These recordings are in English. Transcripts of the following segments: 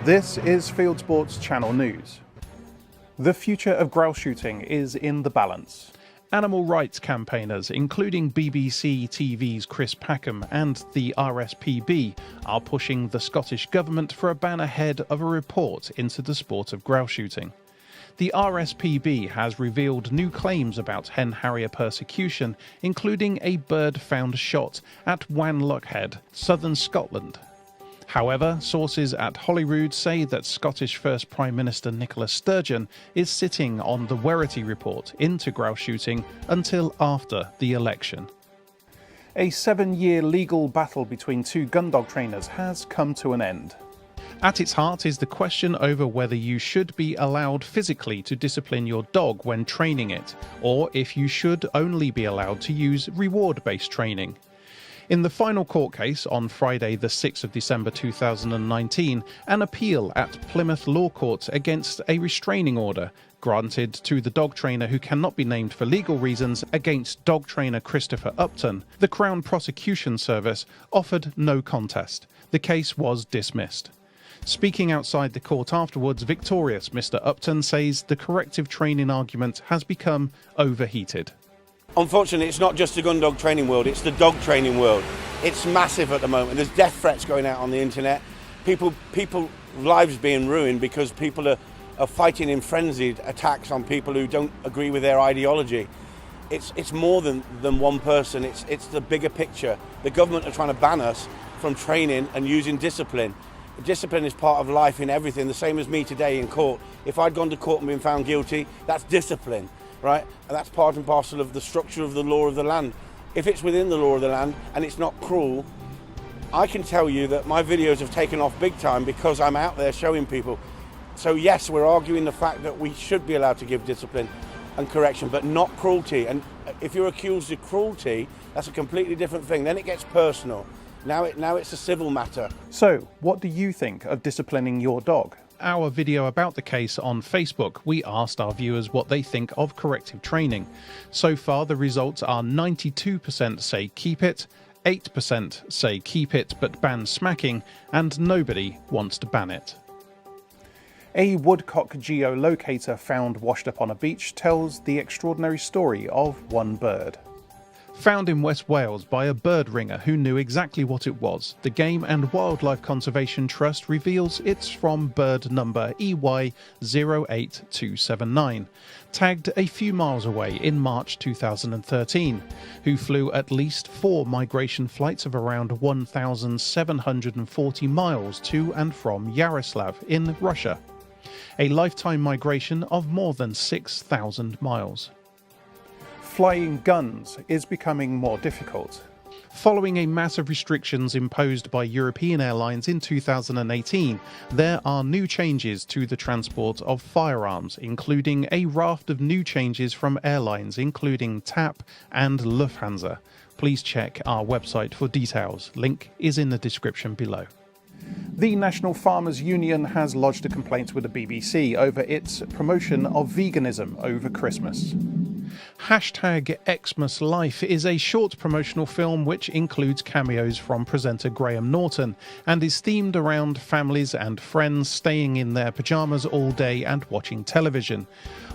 This is Fieldsports Channel News. The future of grouse shooting is in the balance. Animal rights campaigners, including BBC TV's Chris Packham and the RSPB, are pushing the Scottish Government for a ban ahead of a report into the sport of grouse shooting. The RSPB has revealed new claims about hen harrier persecution, including a bird found shot at Wanlockhead, southern Scotland. However, sources at Holyrood say that Scottish First Prime Minister Nicola Sturgeon is sitting on the Werity report into grouse shooting until after the election. A 7-year legal battle between two gun dog trainers has come to an end. At its heart is the question over whether you should be allowed physically to discipline your dog when training it, or if you should only be allowed to use reward-based training. In the final court case on Friday the 6th of December 2019, an appeal at Plymouth Law Court against a restraining order granted to the dog trainer who cannot be named for legal reasons against dog trainer Christopher Upton, the Crown Prosecution Service offered no contest. The case was dismissed. Speaking outside the court afterwards, victorious Mr. Upton says the corrective training argument has become overheated. Unfortunately, it's not just the gun dog training world, it's the dog training world. It's massive at the moment. There's death threats going out on the internet. People's lives being ruined because people are fighting in frenzied attacks on people who don't agree with their ideology. It's more than one person, it's the bigger picture. The government are trying to ban us from training and using discipline. Discipline is part of life in everything, the same as me today in court. If I'd gone to court and been found guilty, that's discipline. Right, and that's part and parcel of the structure of the law of the land. If it's within the law of the land and it's not cruel, I can tell you that my videos have taken off big time because I'm out there showing people. So yes, we're arguing the fact that we should be allowed to give discipline and correction, but not cruelty. And if you're accused of cruelty, that's a completely different thing. Then it gets personal. Now it's a civil matter. So, what do you think of disciplining your dog? Our video about the case on Facebook, we asked our viewers what they think of corrective training. So far, the results are 92% say keep it, 8% say keep it but ban smacking, and nobody wants to ban it. A woodcock geolocator found washed up on a beach tells the extraordinary story of one bird. Found in West Wales by a bird ringer who knew exactly what it was, the Game and Wildlife Conservation Trust reveals it's from bird number EY08279, tagged a few miles away in March 2013, who flew at least 4 migration flights of around 1,740 miles to and from Yaroslav in Russia, a lifetime migration of more than 6,000 miles. Flying guns is becoming more difficult. Following a massive restrictions imposed by European airlines in 2018, there are new changes to the transport of firearms, including a raft of new changes from airlines including TAP and Lufthansa. Please check our website for details. Link is in the description below. The National Farmers Union has lodged a complaint with the BBC over its promotion of veganism over Christmas. #Xmas is a short promotional film which includes cameos from presenter Graham Norton and is themed around families and friends staying in their pyjamas all day and watching television.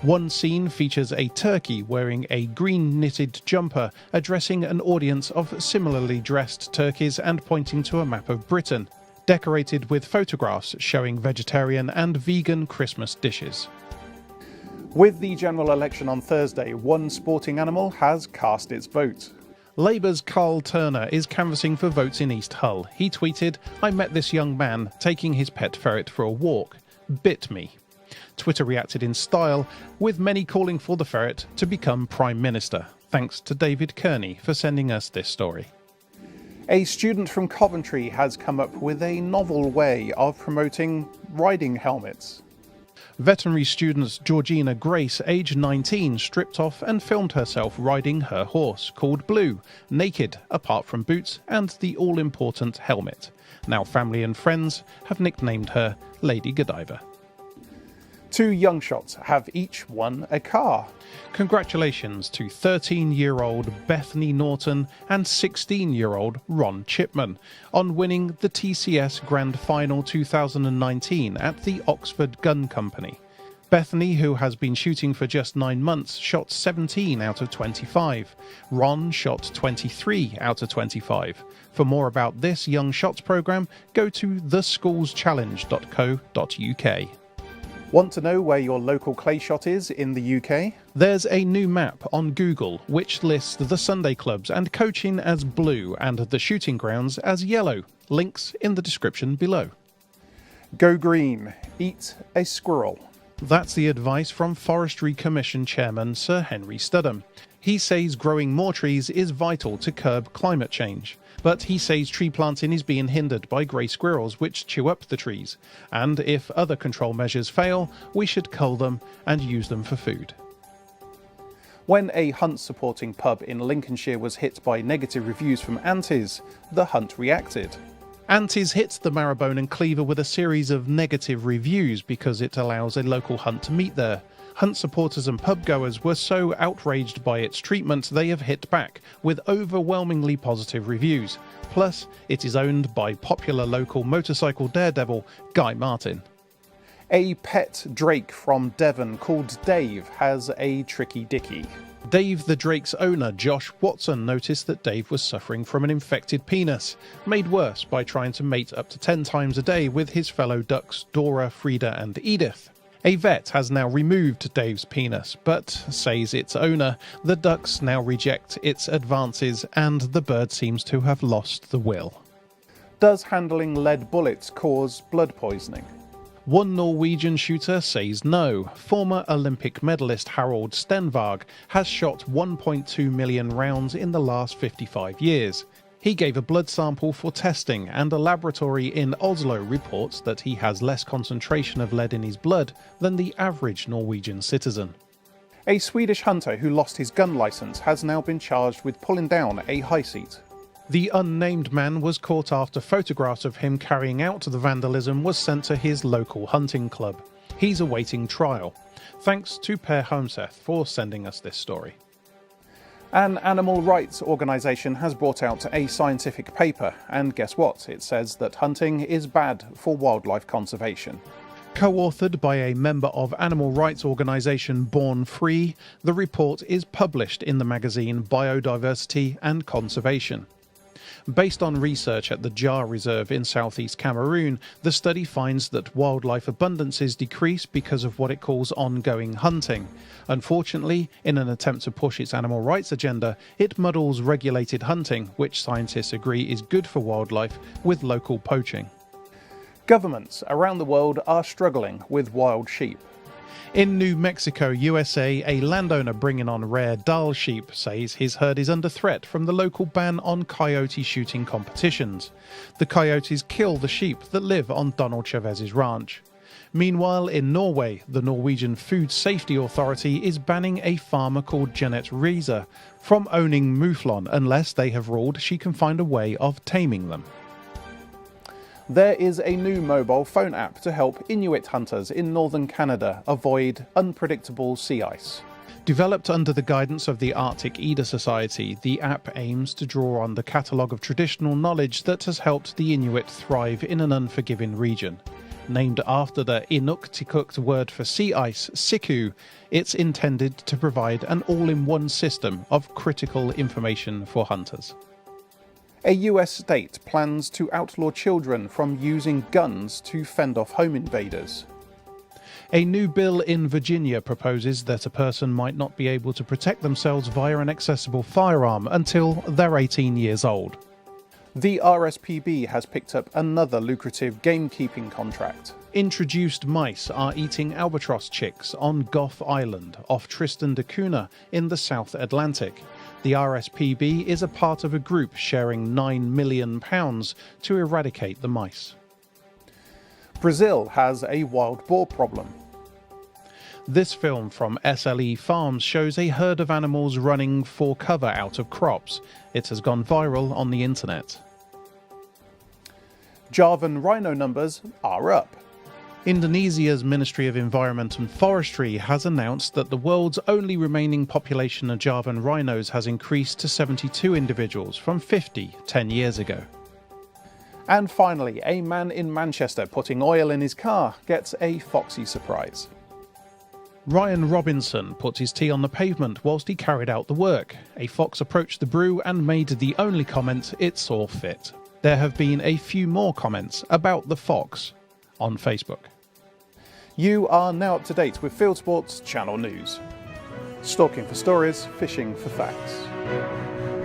One scene features a turkey wearing a green knitted jumper addressing an audience of similarly dressed turkeys and pointing to a map of Britain, decorated with photographs showing vegetarian and vegan Christmas dishes. With the general election on Thursday, one sporting animal has cast its vote. Labour's Carl Turner is canvassing for votes in East Hull. He tweeted, "I met this young man taking his pet ferret for a walk. Bit me." Twitter reacted in style, with many calling for the ferret to become Prime Minister. Thanks to David Kearney for sending us this story. A student from Coventry has come up with a novel way of promoting riding helmets. Veterinary student Georgina Grace, age 19, stripped off and filmed herself riding her horse, called Blue, naked, apart from boots and the all-important helmet. Now family and friends have nicknamed her Lady Godiva. 2 young shots have each won a car. Congratulations to 13-year-old Bethany Norton and 16-year-old Ron Chipman on winning the TCS Grand Final 2019 at the Oxford Gun Company. Bethany, who has been shooting for just 9 months, shot 17 out of 25. Ron shot 23 out of 25. For more about this Young Shots programme, go to theschoolschallenge.co.uk. Want to know where your local clay shot is in the UK? There's a new map on Google which lists the Sunday clubs and coaching as blue and the shooting grounds as yellow. Links in the description below. Go green. Eat a squirrel. That's the advice from Forestry Commission Chairman Sir Henry Studham. He says growing more trees is vital to curb climate change. But he says tree planting is being hindered by grey squirrels which chew up the trees, and if other control measures fail, we should cull them and use them for food. When a hunt-supporting pub in Lincolnshire was hit by negative reviews from antis, the hunt reacted. Antis hit the Marrowbone and Cleaver with a series of negative reviews because it allows a local hunt to meet there. Hunt supporters and pub goers were so outraged by its treatment they have hit back with overwhelmingly positive reviews. Plus, it is owned by popular local motorcycle daredevil Guy Martin. A pet drake from Devon called Dave has a tricky dicky. Dave the drake's owner, Josh Watson, noticed that Dave was suffering from an infected penis, made worse by trying to mate up to 10 times a day with his fellow ducks Dora, Frida and Edith. A vet has now removed Dave's penis, but, says its owner, the ducks now reject its advances and the bird seems to have lost the will. Does handling lead bullets cause blood poisoning? One Norwegian shooter says no. Former Olympic medalist Harald Stenvag has shot 1.2 million rounds in the last 55 years. He gave a blood sample for testing, and a laboratory in Oslo reports that he has less concentration of lead in his blood than the average Norwegian citizen. A Swedish hunter who lost his gun licence has now been charged with pulling down a high seat. The unnamed man was caught after photographs of him carrying out the vandalism was sent to his local hunting club. He's awaiting trial. Thanks to Per Homseth for sending us this story. An animal rights organisation has brought out a scientific paper, and guess what? It says that hunting is bad for wildlife conservation. Co-authored by a member of animal rights organisation Born Free, the report is published in the magazine Biodiversity and Conservation. Based on research at the Jar Reserve in southeast Cameroon, the study finds that wildlife abundances decrease because of what it calls ongoing hunting. Unfortunately, in an attempt to push its animal rights agenda, it muddles regulated hunting, which scientists agree is good for wildlife, with local poaching. Governments around the world are struggling with wild sheep. In New Mexico, USA, a landowner bringing on rare Dall sheep says his herd is under threat from the local ban on coyote shooting competitions. The coyotes kill the sheep that live on Donald Chavez's ranch. Meanwhile, in Norway, the Norwegian Food Safety Authority is banning a farmer called Jeanette Riise from owning mouflon unless they have ruled she can find a way of taming them. There is a new mobile phone app to help Inuit hunters in northern Canada avoid unpredictable sea ice. Developed under the guidance of the Arctic Ida Society, the app aims to draw on the catalogue of traditional knowledge that has helped the Inuit thrive in an unforgiving region. Named after the Inuktitut word for sea ice, Siku, it's intended to provide an all-in-one system of critical information for hunters. A US state plans to outlaw children from using guns to fend off home invaders. A new bill in Virginia proposes that a person might not be able to protect themselves via an accessible firearm until they're 18 years old. The RSPB has picked up another lucrative gamekeeping contract. Introduced mice are eating albatross chicks on Gough Island off Tristan da Cunha in the South Atlantic. The RSPB is a part of a group sharing £9 million to eradicate the mice. Brazil has a wild boar problem. This film from SLE Farms shows a herd of animals running for cover out of crops. It has gone viral on the internet. Javan rhino numbers are up. Indonesia's Ministry of Environment and Forestry has announced that the world's only remaining population of Javan rhinos has increased to 72 individuals from 50 10 years ago. And finally, a man in Manchester putting oil in his car gets a foxy surprise. Ryan Robinson put his tea on the pavement whilst he carried out the work. A fox approached the brew and made the only comment it saw fit. There have been a few more comments about the fox on Facebook. You are now up to date with Fieldsports Channel News. Stalking for stories, fishing for facts.